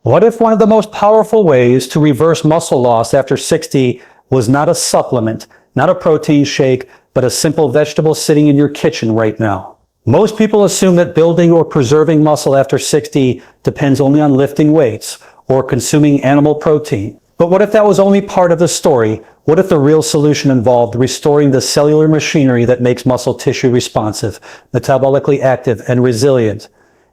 What if one of the most powerful ways to reverse muscle loss after 60 was not a supplement, not a protein shake, but a simple vegetable sitting in your kitchen right now? Most people assume that building or preserving muscle after 60 depends only on lifting weights or consuming animal protein. But what if that was only part of the story? What if the real solution involved restoring the cellular machinery that makes muscle tissue responsive, metabolically active, and resilient?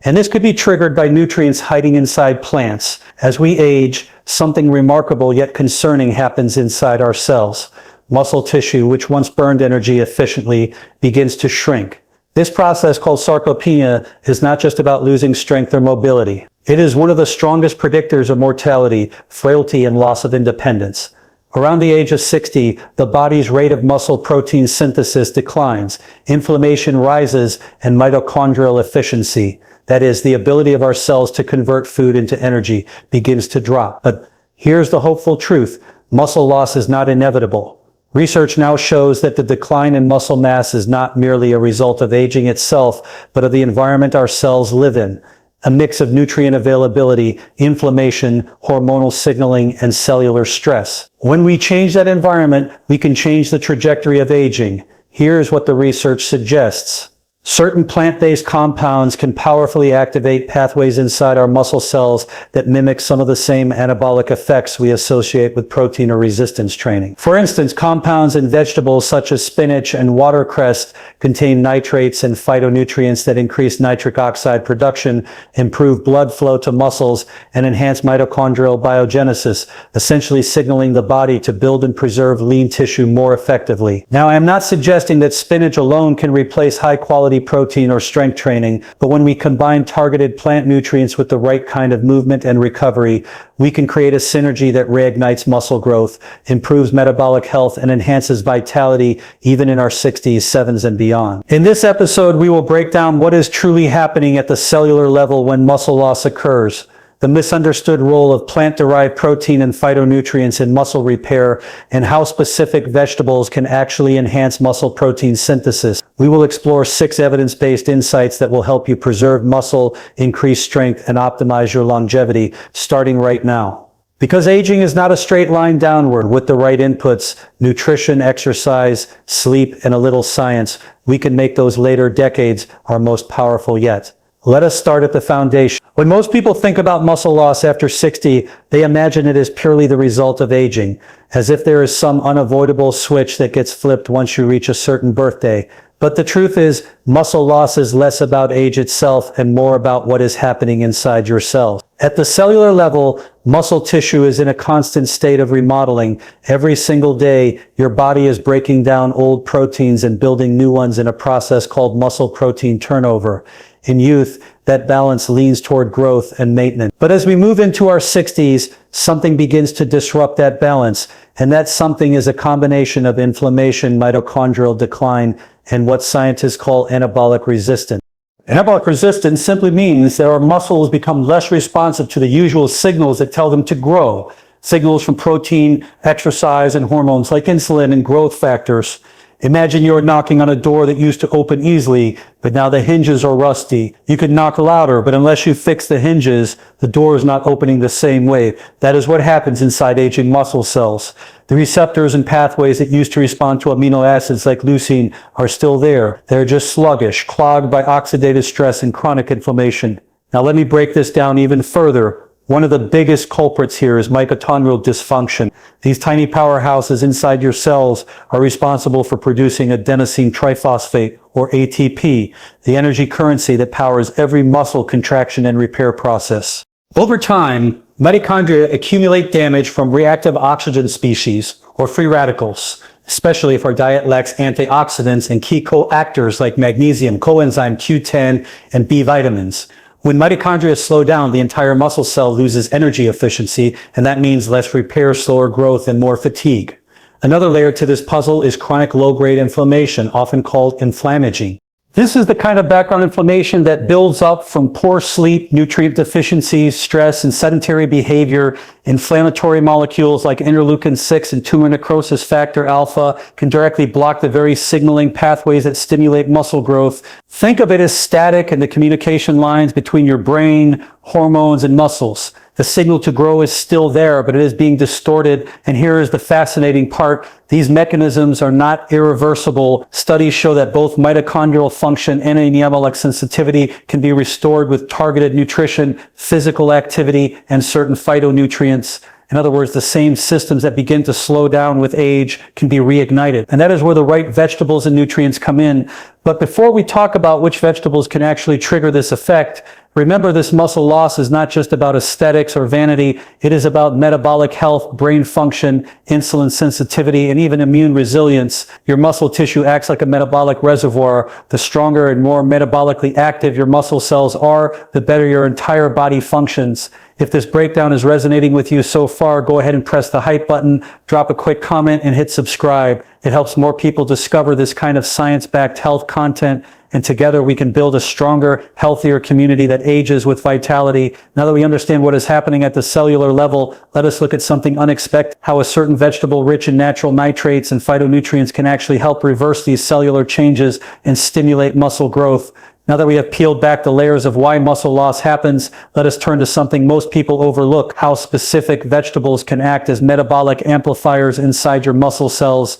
And this could be triggered by nutrients hiding inside plants. As we age, something remarkable yet concerning happens inside our cells. Muscle tissue, which once burned energy efficiently, begins to shrink. This process, called sarcopenia, is not just about losing strength or mobility. It is one of the strongest predictors of mortality, frailty, and loss of independence. Around the age of 60, the body's rate of muscle protein synthesis declines, inflammation rises, and mitochondrial efficiency, that is, the ability of our cells to convert food into energy, begins to drop. But here's the hopeful truth: muscle loss is not inevitable. Research now shows that the decline in muscle mass is not merely a result of aging itself, but of the environment our cells live in. A mix of nutrient availability, inflammation, hormonal signaling, and cellular stress. When we change that environment, we can change the trajectory of aging. Here's what the research suggests. Certain plant-based compounds can powerfully activate pathways inside our muscle cells that mimic some of the same anabolic effects we associate with protein or resistance training. For instance, compounds in vegetables such as spinach and watercress contain nitrates and phytonutrients that increase nitric oxide production, improve blood flow to muscles, and enhance mitochondrial biogenesis, essentially signaling the body to build and preserve lean tissue more effectively. Now, I am not suggesting that spinach alone can replace high-quality protein or strength training, but when we combine targeted plant nutrients with the right kind of movement and recovery, we can create a synergy that reignites muscle growth, improves metabolic health, and enhances vitality even in our 60s, 70s, and beyond. In this episode, we will break down what is truly happening at the cellular level when muscle loss occurs, the misunderstood role of plant-derived protein and phytonutrients in muscle repair, and how specific vegetables can actually enhance muscle protein synthesis. We will explore 6 evidence-based insights that will help you preserve muscle, increase strength, and optimize your longevity, starting right now. Because aging is not a straight line downward, with the right inputs, nutrition, exercise, sleep, and a little science, we can make those later decades our most powerful yet. Let us start at the foundation. When most people think about muscle loss after 60, they imagine it is purely the result of aging, as if there is some unavoidable switch that gets flipped once you reach a certain birthday. But the truth is, muscle loss is less about age itself and more about what is happening inside your cells. At the cellular level, muscle tissue is in a constant state of remodeling. Every single day, your body is breaking down old proteins and building new ones in a process called muscle protein turnover. In youth, that balance leans toward growth and maintenance. But as we move into our 60s, something begins to disrupt that balance. And that something is a combination of inflammation, mitochondrial decline, and what scientists call anabolic resistance. Anabolic resistance simply means that our muscles become less responsive to the usual signals that tell them to grow. Signals from protein, exercise, and hormones like insulin and growth factors. Imagine you're knocking on a door that used to open easily, but now the hinges are rusty. You could knock louder, but unless you fix the hinges, the door is not opening the same way. That is what happens inside aging muscle cells. The receptors and pathways that used to respond to amino acids like leucine are still there. They're just sluggish, clogged by oxidative stress and chronic inflammation. Now let me break this down even further. One of the biggest culprits here is mitochondrial dysfunction. These tiny powerhouses inside your cells are responsible for producing adenosine triphosphate, or ATP, the energy currency that powers every muscle contraction and repair process. Over time, mitochondria accumulate damage from reactive oxygen species, or free radicals, especially if our diet lacks antioxidants and key coactors like magnesium, coenzyme Q10, and B vitamins. When mitochondria slow down, the entire muscle cell loses energy efficiency, and that means less repair, slower growth, and more fatigue. Another layer to this puzzle is chronic low-grade inflammation, often called inflammaging. This is the kind of background inflammation that builds up from poor sleep, nutrient deficiencies, stress, and sedentary behavior. Inflammatory molecules like interleukin-6 and tumor necrosis factor alpha can directly block the very signaling pathways that stimulate muscle growth. Think of it as static in the communication lines between your brain, hormones, and muscles. The signal to grow is still there, but it is being distorted. And here is the fascinating part. These mechanisms are not irreversible. Studies show that both mitochondrial function and metabolic sensitivity can be restored with targeted nutrition, physical activity, and certain phytonutrients. In other words, the same systems that begin to slow down with age can be reignited. And that is where the right vegetables and nutrients come in. But before we talk about which vegetables can actually trigger this effect, remember this muscle loss is not just about aesthetics or vanity. It is about metabolic health, brain function, insulin sensitivity, and even immune resilience. Your muscle tissue acts like a metabolic reservoir. The stronger and more metabolically active your muscle cells are, the better your entire body functions. If this breakdown is resonating with you so far, go ahead and press the hype button, drop a quick comment, and hit subscribe. It helps more people discover this kind of science-backed health content, and together we can build a stronger, healthier community that ages with vitality. Now that we understand what is happening at the cellular level, let us look at something unexpected, how a certain vegetable rich in natural nitrates and phytonutrients can actually help reverse these cellular changes and stimulate muscle growth. Now that we have peeled back the layers of why muscle loss happens, let us turn to something most people overlook, how specific vegetables can act as metabolic amplifiers inside your muscle cells.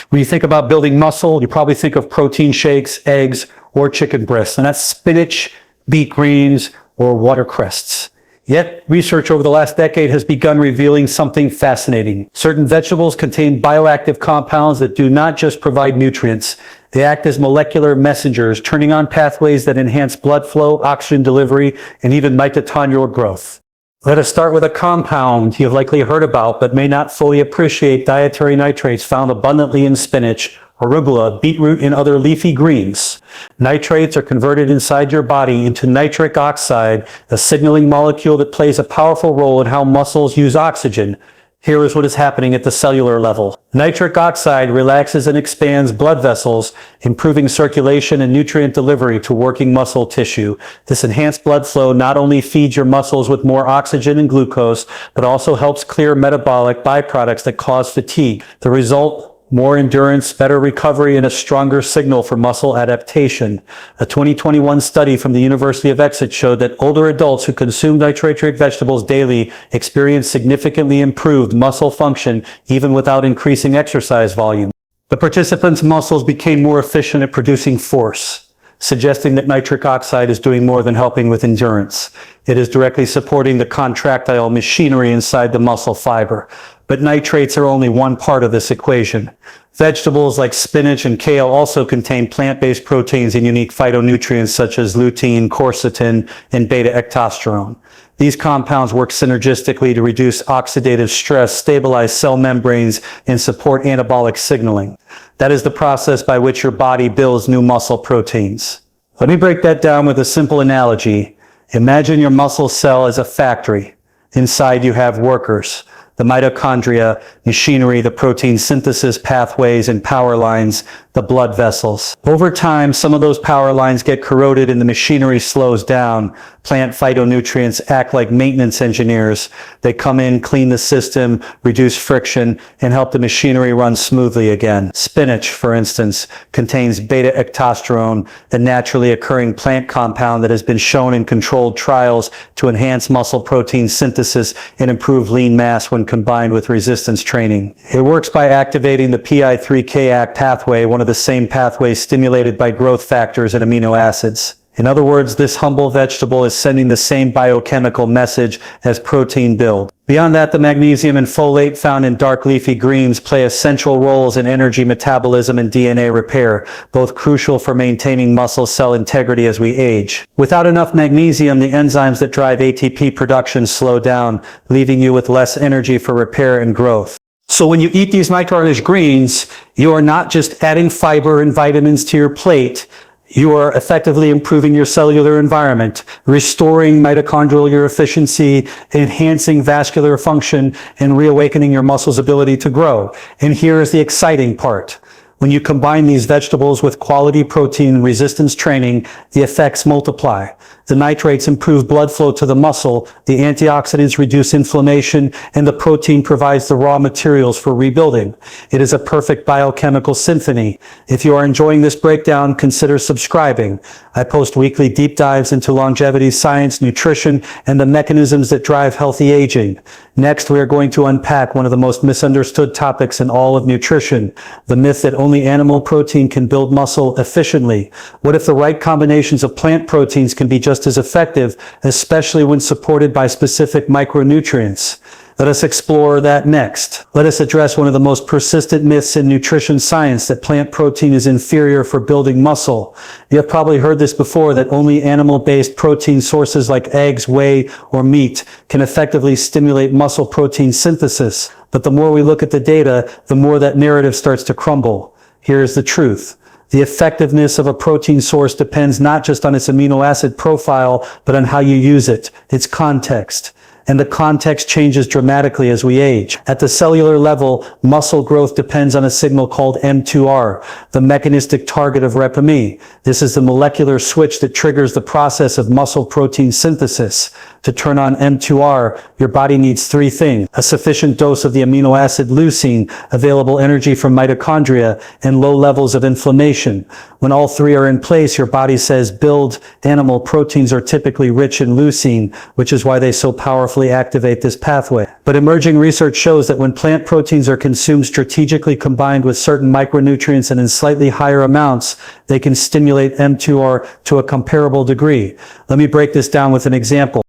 When you think about building muscle, you probably think of protein shakes, eggs, or chicken breasts, and that's spinach, beet greens, or watercrests. Yet, research over the last decade has begun revealing something fascinating. Certain vegetables contain bioactive compounds that do not just provide nutrients. They act as molecular messengers, turning on pathways that enhance blood flow, oxygen delivery, and even mitochondrial growth. Let us start with a compound you've likely heard about but may not fully appreciate: dietary nitrates found abundantly in spinach, arugula, beetroot, and other leafy greens. Nitrates are converted inside your body into nitric oxide, a signaling molecule that plays a powerful role in how muscles use oxygen. Here is what is happening at the cellular level. Nitric oxide relaxes and expands blood vessels, improving circulation and nutrient delivery to working muscle tissue. This enhanced blood flow not only feeds your muscles with more oxygen and glucose, but also helps clear metabolic byproducts that cause fatigue. The result: more endurance, better recovery, and a stronger signal for muscle adaptation. A 2021 study from the University of Exeter showed that older adults who consumed nitrate-rich vegetables daily experienced significantly improved muscle function even without increasing exercise volume. The participants' muscles became more efficient at producing force, suggesting that nitric oxide is doing more than helping with endurance. It is directly supporting the contractile machinery inside the muscle fiber. But nitrates are only one part of this equation. Vegetables like spinach and kale also contain plant-based proteins and unique phytonutrients such as lutein, quercetin, and beta-ectosterone. These compounds work synergistically to reduce oxidative stress, stabilize cell membranes, and support anabolic signaling. That is the process by which your body builds new muscle proteins. Let me break that down with a simple analogy. Imagine your muscle cell as a factory. Inside you have workers: the mitochondria, machinery, the protein synthesis pathways and power lines, the blood vessels. Over time, some of those power lines get corroded and the machinery slows down. Plant phytonutrients act like maintenance engineers. They come in, clean the system, reduce friction, and help the machinery run smoothly again. Spinach, for instance, contains beta-ectosterone, a naturally occurring plant compound that has been shown in controlled trials to enhance muscle protein synthesis and improve lean mass when combined with resistance training. It works by activating the PI3K pathway, one of the same pathways stimulated by growth factors and amino acids. In other words, this humble vegetable is sending the same biochemical message as protein build. Beyond that, the magnesium and folate found in dark leafy greens play essential roles in energy metabolism and DNA repair, both crucial for maintaining muscle cell integrity as we age. Without enough magnesium, the enzymes that drive ATP production slow down, leaving you with less energy for repair and growth. So when you eat these micro-rich greens, you are not just adding fiber and vitamins to your plate. You are effectively improving your cellular environment, restoring mitochondrial efficiency, enhancing vascular function, and reawakening your muscles' ability to grow. And here is the exciting part. When you combine these vegetables with quality protein and resistance training, the effects multiply. The nitrates improve blood flow to the muscle, the antioxidants reduce inflammation, and the protein provides the raw materials for rebuilding. It is a perfect biochemical symphony. If you are enjoying this breakdown, consider subscribing. I post weekly deep dives into longevity science, nutrition, and the mechanisms that drive healthy aging. Next, we are going to unpack one of the most misunderstood topics in all of nutrition, the myth that only animal protein can build muscle efficiently. What if the right combinations of plant proteins can be just as effective, especially when supported by specific micronutrients? Let us explore that next. Let us address one of the most persistent myths in nutrition science, that plant protein is inferior for building muscle. You have probably heard this before, that only animal-based protein sources like eggs, whey, or meat can effectively stimulate muscle protein synthesis. But the more we look at the data, the more that narrative starts to crumble. Here's the truth. The effectiveness of a protein source depends not just on its amino acid profile, but on how you use it, its context. And the context changes dramatically as we age. At the cellular level, muscle growth depends on a signal called M2R, the mechanistic target of Remedies. This is the molecular switch that triggers the process of muscle protein synthesis. To turn on M2R, your body needs three things: a sufficient dose of the amino acid leucine, available energy from mitochondria, and low levels of inflammation. When all three are in place, your body says build. Animal proteins are typically rich in leucine, which is why they so powerfully activate this pathway. But emerging research shows that when plant proteins are consumed strategically, combined with certain micronutrients and in slightly higher amounts, they can stimulate M2R to a comparable degree. Let me break this down with an example.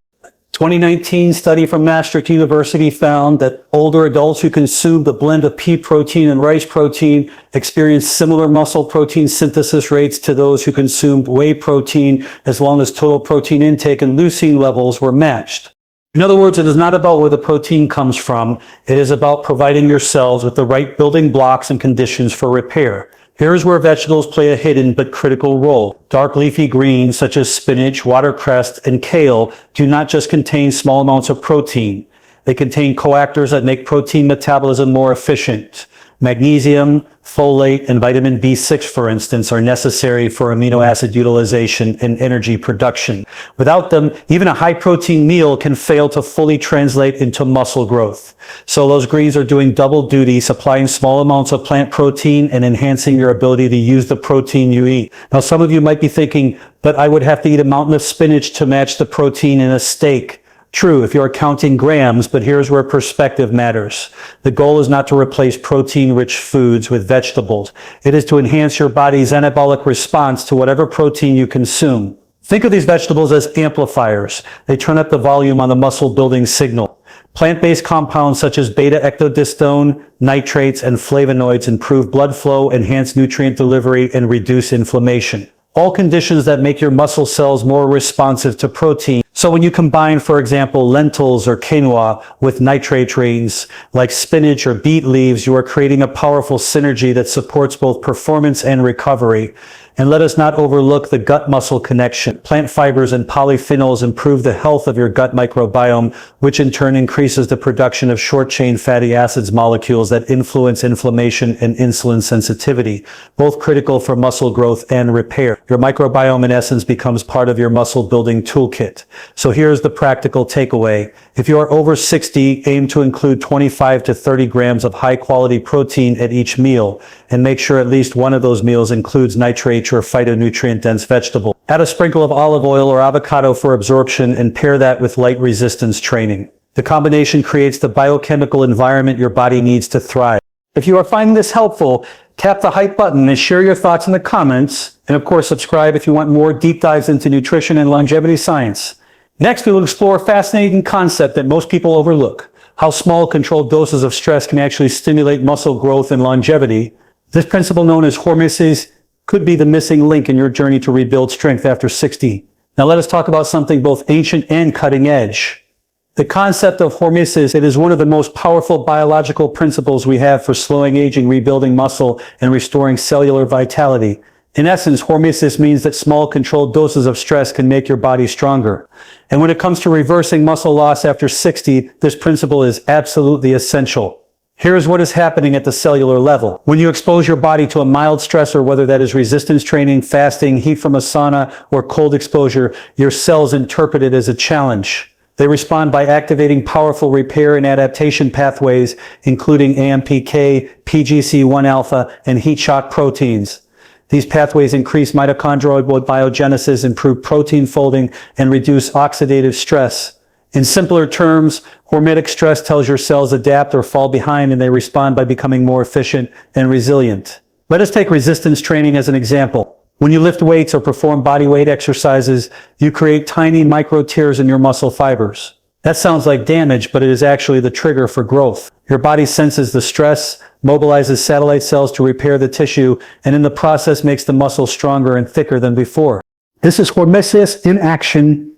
2019 study from Maastricht University found that older adults who consumed a blend of pea protein and rice protein experienced similar muscle protein synthesis rates to those who consumed whey protein, as long as total protein intake and leucine levels were matched. In other words, it is not about where the protein comes from. It is about providing your cells with the right building blocks and conditions for repair. Here's where vegetables play a hidden but critical role. Dark leafy greens such as spinach, watercress, and kale do not just contain small amounts of protein. They contain coactors that make protein metabolism more efficient. Magnesium, folate, and vitamin B6, for instance, are necessary for amino acid utilization and energy production. Without them, even a high-protein meal can fail to fully translate into muscle growth. So those greens are doing double duty, supplying small amounts of plant protein and enhancing your ability to use the protein you eat. Now, some of you might be thinking, but I would have to eat a mountain of spinach to match the protein in a steak. True, if you're counting grams, but here's where perspective matters. The goal is not to replace protein-rich foods with vegetables. It is to enhance your body's anabolic response to whatever protein you consume. Think of these vegetables as amplifiers. They turn up the volume on the muscle-building signal. Plant-based compounds such as beta-ectodistone, nitrates, and flavonoids improve blood flow, enhance nutrient delivery, and reduce inflammation. All conditions that make your muscle cells more responsive to protein. So when you combine, for example, lentils or quinoa with nitrate rains like spinach or beet leaves, you are creating a powerful synergy that supports both performance and recovery. And let us not overlook the gut-muscle connection. Plant fibers and polyphenols improve the health of your gut microbiome, which in turn increases the production of short-chain fatty acids molecules that influence inflammation and insulin sensitivity, both critical for muscle growth and repair. Your microbiome, in essence, becomes part of your muscle-building toolkit. So here's the practical takeaway. If you are over 60, aim to include 25 to 30 grams of high-quality protein at each meal, and make sure at least one of those meals includes nitrate or phytonutrient-dense vegetable. Add a sprinkle of olive oil or avocado for absorption, and pair that with light resistance training. The combination creates the biochemical environment your body needs to thrive. If you are finding this helpful, tap the hype button and share your thoughts in the comments. And of course, subscribe if you want more deep dives into nutrition and longevity science. Next, we will explore a fascinating concept that most people overlook: how small, controlled doses of stress can actually stimulate muscle growth and longevity. This principle, known as hormesis, could be the missing link in your journey to rebuild strength after 60. Now let us talk about something both ancient and cutting edge. The concept of hormesis, it is one of the most powerful biological principles we have for slowing aging, rebuilding muscle, and restoring cellular vitality. In essence, hormesis means that small, controlled doses of stress can make your body stronger. And when it comes to reversing muscle loss after 60, this principle is absolutely essential. Here's what is happening at the cellular level. When you expose your body to a mild stressor, whether that is resistance training, fasting, heat from a sauna, or cold exposure, your cells interpret it as a challenge. They respond by activating powerful repair and adaptation pathways, including AMPK, PGC1-alpha, and heat shock proteins. These pathways increase mitochondrial biogenesis, improve protein folding, and reduce oxidative stress. In simpler terms, hormetic stress tells your cells adapt or fall behind, and they respond by becoming more efficient and resilient. Let us take resistance training as an example. When you lift weights or perform body weight exercises, you create tiny micro tears in your muscle fibers. That sounds like damage, but it is actually the trigger for growth. Your body senses the stress, mobilizes satellite cells to repair the tissue, and in the process makes the muscle stronger and thicker than before. This is hormesis in action,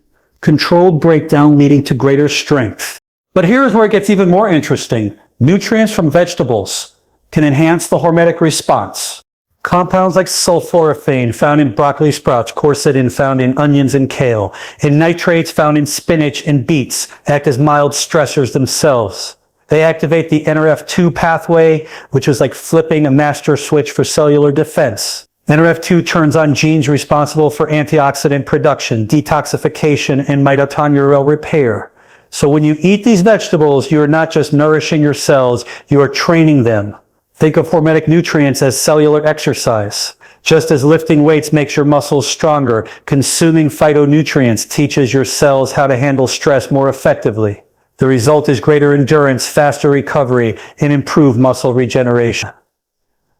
controlled breakdown leading to greater strength. But here's where it gets even more interesting. Nutrients from vegetables can enhance the hormetic response. Compounds like sulforaphane found in broccoli sprouts, quercetin found in onions and kale, and nitrates found in spinach and beets act as mild stressors themselves. They activate the NRF2 pathway, which is like flipping a master switch for cellular defense. NRF2 turns on genes responsible for antioxidant production, detoxification, and mitochondrial repair. So when you eat these vegetables, you are not just nourishing your cells, you are training them. Think of hormetic nutrients as cellular exercise. Just as lifting weights makes your muscles stronger, consuming phytonutrients teaches your cells how to handle stress more effectively. The result is greater endurance, faster recovery, and improved muscle regeneration.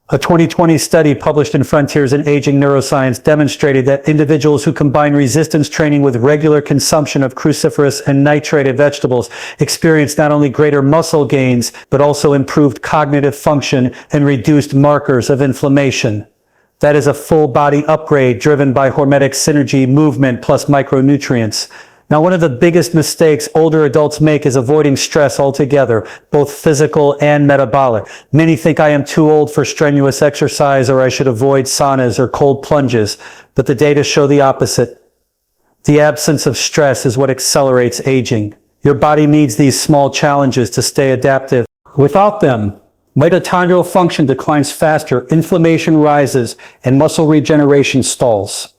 A 2020 study published in Frontiers in Aging Neuroscience demonstrated that individuals who combine resistance training with regular consumption of cruciferous and nitrated vegetables experienced not only greater muscle gains, but also improved cognitive function and reduced markers of inflammation. That is a full body upgrade driven by hormetic synergy, movement, plus micronutrients. Now, one of the biggest mistakes older adults make is avoiding stress altogether, both physical and metabolic. Many think I am too old for strenuous exercise, or I should avoid saunas or cold plunges, but the data show the opposite. The absence of stress is what accelerates aging. Your body needs these small challenges to stay adaptive. Without them, mitochondrial function declines faster, inflammation rises, and muscle regeneration stalls.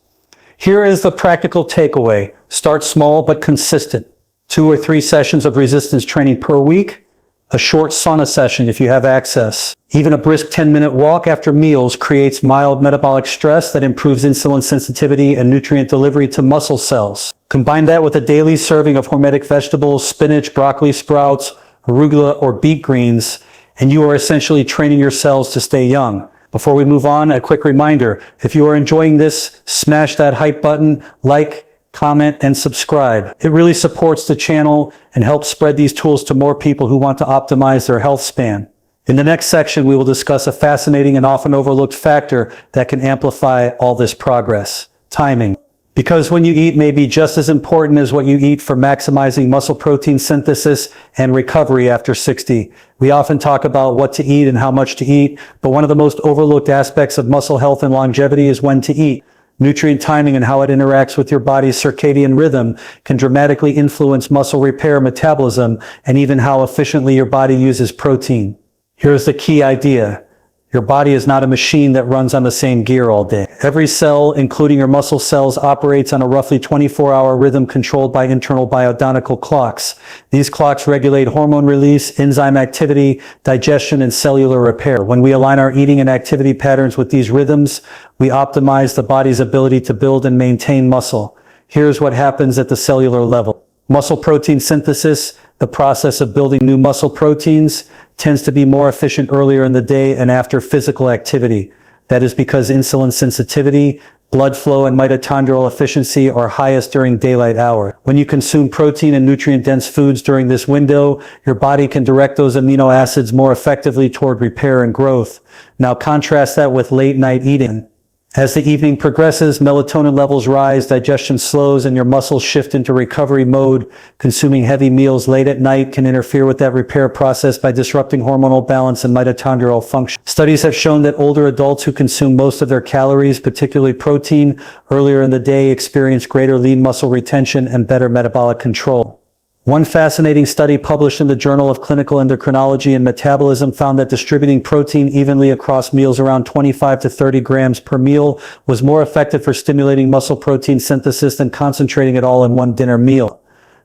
Here is the practical takeaway. Start small but consistent. 2 or 3 sessions of resistance training per week. A short sauna session if you have access. Even a brisk 10-minute walk after meals creates mild metabolic stress that improves insulin sensitivity and nutrient delivery to muscle cells. Combine that with a daily serving of hormetic vegetables, spinach, broccoli sprouts, arugula, or beet greens, and you are essentially training your cells to stay young. Before we move on, a quick reminder. If you are enjoying this, smash that hype button, like, comment, and subscribe. It really supports the channel and helps spread these tools to more people who want to optimize their health span. In the next section, we will discuss a fascinating and often overlooked factor that can amplify all this progress: timing. Because when you eat may be just as important as what you eat for maximizing muscle protein synthesis and recovery after 60. We often talk about what to eat and how much to eat, but one of the most overlooked aspects of muscle health and longevity is when to eat. Nutrient timing and how it interacts with your body's circadian rhythm can dramatically influence muscle repair, metabolism, and even how efficiently your body uses protein. Here's the key idea. Your body is not a machine that runs on the same gear all day. Every cell, including your muscle cells, operates on a roughly 24-hour rhythm controlled by internal bioidentical clocks. These clocks regulate hormone release, enzyme activity, digestion, and cellular repair. When we align our eating and activity patterns with these rhythms, we optimize the body's ability to build and maintain muscle. Here's what happens at the cellular level. Muscle protein synthesis, the process of building new muscle proteins, tends to be more efficient earlier in the day and after physical activity. That is because insulin sensitivity, blood flow, and mitochondrial efficiency are highest during daylight hours. When you consume protein and nutrient-dense foods during this window, your body can direct those amino acids more effectively toward repair and growth. Now contrast that with late-night eating. As the evening progresses, melatonin levels rise, digestion slows, and your muscles shift into recovery mode. Consuming heavy meals late at night can interfere with that repair process by disrupting hormonal balance and mitochondrial function. Studies have shown that older adults who consume most of their calories, particularly protein, earlier in the day experience greater lean muscle retention and better metabolic control. One fascinating study published in the Journal of Clinical Endocrinology and Metabolism found that distributing protein evenly across meals around 25 to 30 grams per meal was more effective for stimulating muscle protein synthesis than concentrating it all in one dinner meal.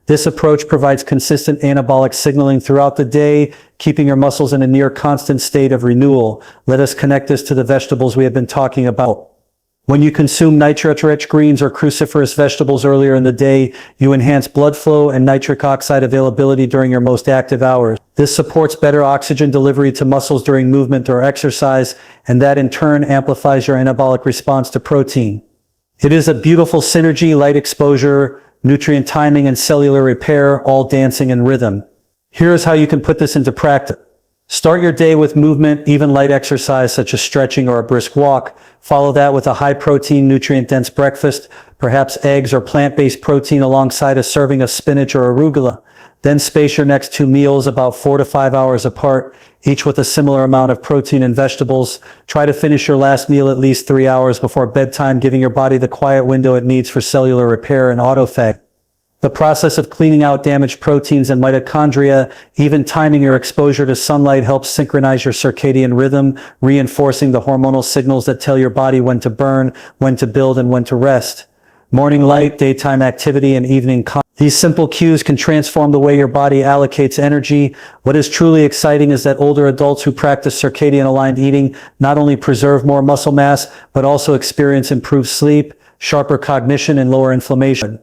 This approach provides consistent anabolic signaling throughout the day, keeping your muscles in a near constant state of renewal. Let us connect this to the vegetables we have been talking about. When you consume nitrate-rich greens or cruciferous vegetables earlier in the day, you enhance blood flow and nitric oxide availability during your most active hours. This supports better oxygen delivery to muscles during movement or exercise, and that in turn amplifies your anabolic response to protein. It is a beautiful synergy: light exposure, nutrient timing, and cellular repair, all dancing in rhythm. Here's how you can put this into practice. Start your day with movement, even light exercise such as stretching or a brisk walk. Follow that with a high-protein, nutrient-dense breakfast, perhaps eggs or plant-based protein alongside a serving of spinach or arugula. Then space your next two meals about 4 to 5 hours apart, each with a similar amount of protein and vegetables. Try to finish your last meal at least 3 hours before bedtime, giving your body the quiet window it needs for cellular repair and autophagy. The process of cleaning out damaged proteins and mitochondria, even timing your exposure to sunlight, helps synchronize your circadian rhythm, reinforcing the hormonal signals that tell your body when to burn, when to build, and when to rest. Morning light, daytime activity, and evening calm. These simple cues can transform the way your body allocates energy. What is truly exciting is that older adults who practice circadian-aligned eating not only preserve more muscle mass, but also experience improved sleep, sharper cognition, and lower inflammation.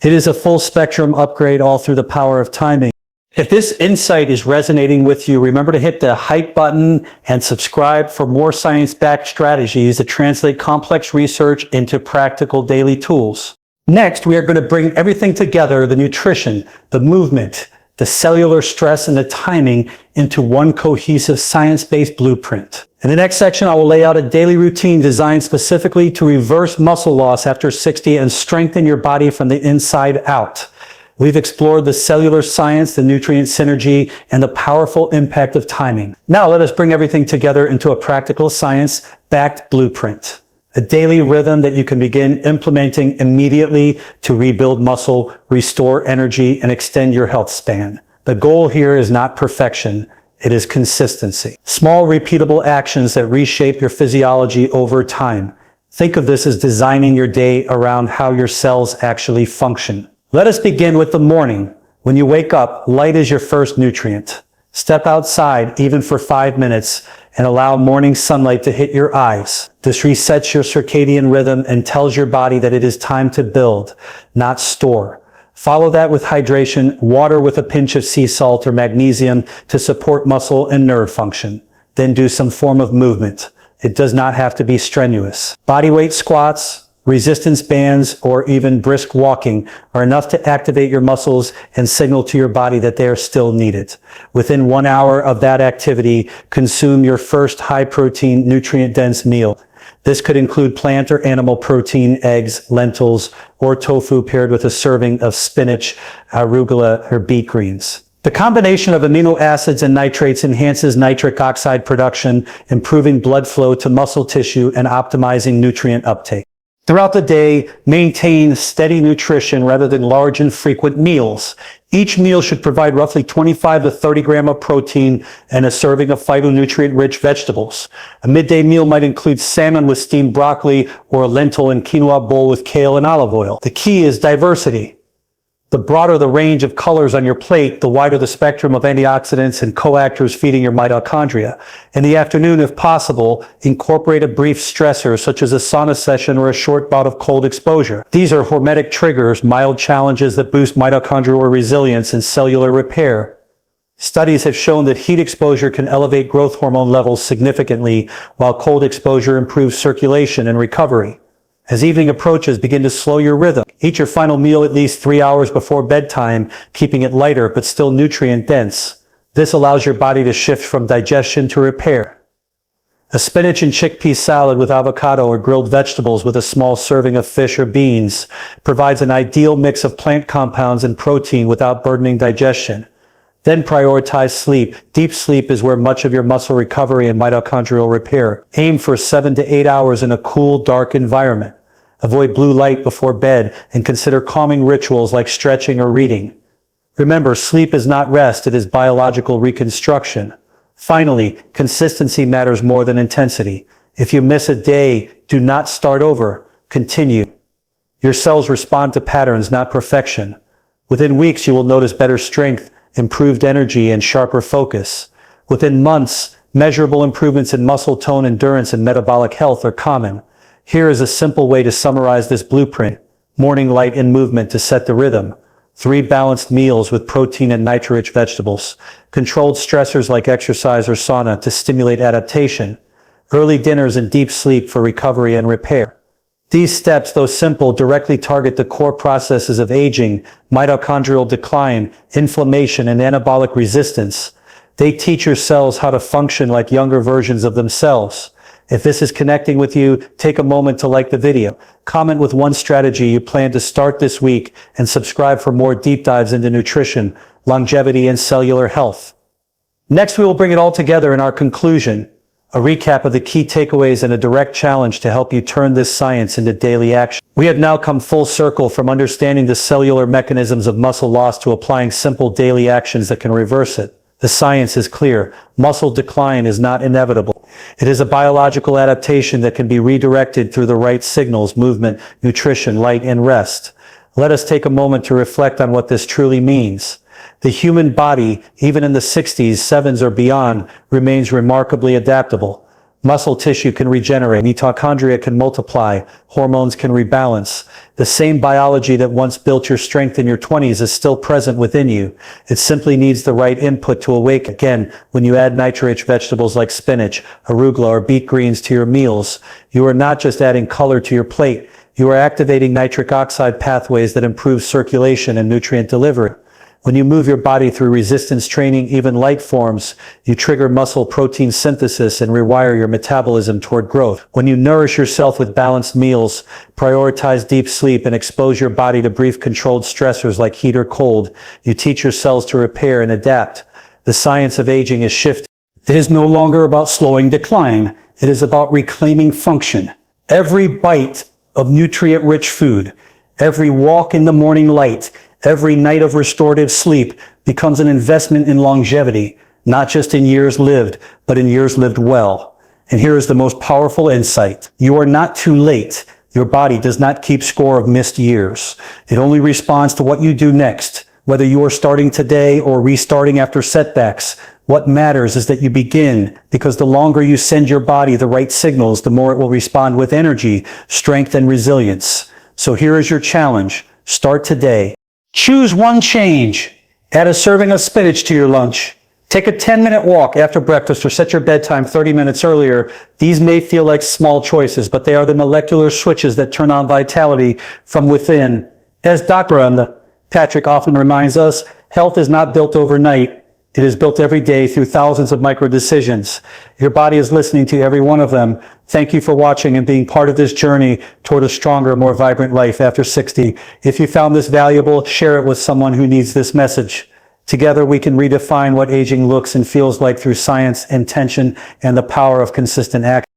It is a full spectrum upgrade, all through the power of timing. If this insight is resonating with you, remember to hit the hype button and subscribe for more science-backed strategies that translate complex research into practical daily tools. Next, we are going to bring everything together: the nutrition, the movement, the cellular stress, and the timing into one cohesive science-based blueprint. In the next section, I will lay out a daily routine designed specifically to reverse muscle loss after 60 and strengthen your body from the inside out. We've explored the cellular science, the nutrient synergy, and the powerful impact of timing. Now let us bring everything together into a practical science-backed blueprint. A daily rhythm that you can begin implementing immediately to rebuild muscle, restore energy, and extend your health span. The goal here is not perfection. It is consistency. Small, repeatable actions that reshape your physiology over time. Think of this as designing your day around how your cells actually function. Let us begin with the morning. When you wake up, light is your first nutrient. Step outside, even for 5 minutes, and allow morning sunlight to hit your eyes. This resets your circadian rhythm and tells your body that it is time to build, not store. Follow that with hydration, water with a pinch of sea salt or magnesium to support muscle and nerve function. Then do some form of movement. It does not have to be strenuous. Bodyweight squats, resistance bands, or even brisk walking are enough to activate your muscles and signal to your body that they are still needed. Within 1 hour of that activity, consume your first high-protein, nutrient-dense meal. This could include plant or animal protein, eggs, lentils, or tofu paired with a serving of spinach, arugula, or beet greens. The combination of amino acids and nitrates enhances nitric oxide production, improving blood flow to muscle tissue and optimizing nutrient uptake. Throughout the day, maintain steady nutrition rather than large and frequent meals. Each meal should provide roughly 25 to 30 grams of protein and a serving of phytonutrient-rich vegetables. A midday meal might include salmon with steamed broccoli or a lentil and quinoa bowl with kale and olive oil. The key is diversity. The broader the range of colors on your plate, the wider the spectrum of antioxidants and coactors feeding your mitochondria. In the afternoon, if possible, incorporate a brief stressor such as a sauna session or a short bout of cold exposure. These are hormetic triggers, mild challenges that boost mitochondrial resilience and cellular repair. Studies have shown that heat exposure can elevate growth hormone levels significantly, while cold exposure improves circulation and recovery. As evening approaches, begin to slow your rhythm. Eat your final meal at least 3 hours before bedtime, keeping it lighter but still nutrient-dense. This allows your body to shift from digestion to repair. A spinach and chickpea salad with avocado or grilled vegetables with a small serving of fish or beans provides an ideal mix of plant compounds and protein without burdening digestion. Then prioritize sleep. Deep sleep is where much of your muscle recovery and mitochondrial repair. Aim for 7 to 8 hours in a cool, dark environment. Avoid blue light before bed and consider calming rituals like stretching or reading. Remember, sleep is not rest, it is biological reconstruction. Finally, consistency matters more than intensity. If you miss a day, do not start over. Continue. Your cells respond to patterns, not perfection. Within weeks, you will notice better strength, improved energy, and sharper focus. Within months, measurable improvements in muscle tone, endurance, and metabolic health are common. Here is a simple way to summarize this blueprint. Morning light and movement to set the rhythm. 3 balanced meals with protein and nitrogen-rich vegetables. Controlled stressors like exercise or sauna to stimulate adaptation. Early dinners and deep sleep for recovery and repair. These steps, though simple, directly target the core processes of aging, mitochondrial decline, inflammation, and anabolic resistance. They teach your cells how to function like younger versions of themselves. If this is connecting with you, take a moment to like the video, comment with one strategy you plan to start this week, and subscribe for more deep dives into nutrition, longevity, and cellular health. Next, we will bring it all together in our conclusion, a recap of the key takeaways and a direct challenge to help you turn this science into daily action. We have now come full circle from understanding the cellular mechanisms of muscle loss to applying simple daily actions that can reverse it. The science is clear. Muscle decline is not inevitable. It is a biological adaptation that can be redirected through the right signals: movement, nutrition, light, and rest. Let us take a moment to reflect on what this truly means. The human body, even in the 60s, 70s, or beyond, remains remarkably adaptable. Muscle tissue can regenerate, mitochondria can multiply, hormones can rebalance. The same biology that once built your strength in your 20s is still present within you. It simply needs the right input to awaken. Again, when you add nitrogen-rich vegetables like spinach, arugula, or beet greens to your meals, you are not just adding color to your plate, you are activating nitric oxide pathways that improve circulation and nutrient delivery. When you move your body through resistance training, even light forms, you trigger muscle protein synthesis and rewire your metabolism toward growth. When you nourish yourself with balanced meals, prioritize deep sleep, and expose your body to brief controlled stressors like heat or cold, you teach your cells to repair and adapt. The science of aging is shifting. It is no longer about slowing decline. It is about reclaiming function. Every bite of nutrient-rich food, every walk in the morning light, every night of restorative sleep becomes an investment in longevity, not just in years lived, but in years lived well. And here is the most powerful insight. You are not too late. Your body does not keep score of missed years. It only responds to what you do next. Whether you are starting today or restarting after setbacks, what matters is that you begin, because the longer you send your body the right signals, the more it will respond with energy, strength, and resilience. So here is your challenge. Start today. Choose one change. Add a serving of spinach to your lunch. Take a 10-minute walk after breakfast, or set your bedtime 30 minutes earlier. These may feel like small choices, but they are the molecular switches that turn on vitality from within. As Dr. Patrick often reminds us, health is not built overnight. It is built every day through thousands of micro decisions. Your body is listening to every one of them. Thank you for watching and being part of this journey toward a stronger, more vibrant life after 60. If you found this valuable, share it with someone who needs this message. Together, we can redefine what aging looks and feels like through science, intention, and the power of consistent action.